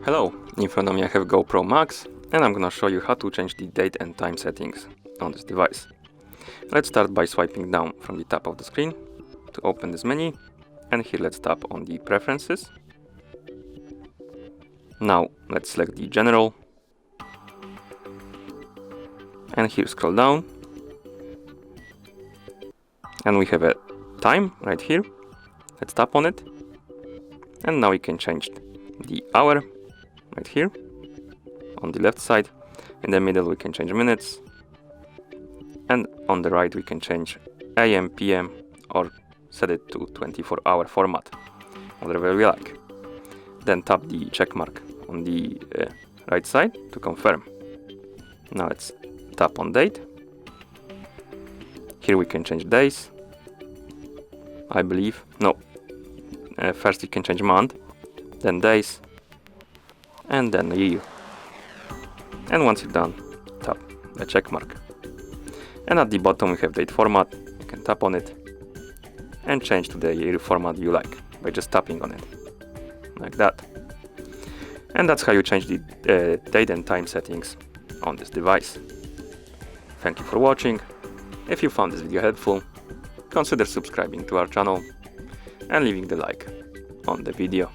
Hello, in front of me I have GoPro Max and I'm gonna show you how to change the date and time settings on this device. Let's start by swiping down from the top of the screen to open this menu, and here let's tap on the preferences. Now let's select the general and here scroll down and we have a time right here. Let's tap on it and now we can change the hour right here on the left side. In the middle we can change minutes, and on the right we can change AM, PM, or set it to 24-hour format, whatever we like. Then tap the check mark on the right side to confirm. Now let's tap on date. Here we can change days, I believe. No, first you can change month, then days, and then year. And once you're done, tap the check mark. And at the bottom we have date format. You can tap on it and change to the year format you like by just tapping on it, like that. And that's how you change the date and time settings on this device. Thank you for watching. If you found this video helpful, consider subscribing to our channel and leaving the like on the video.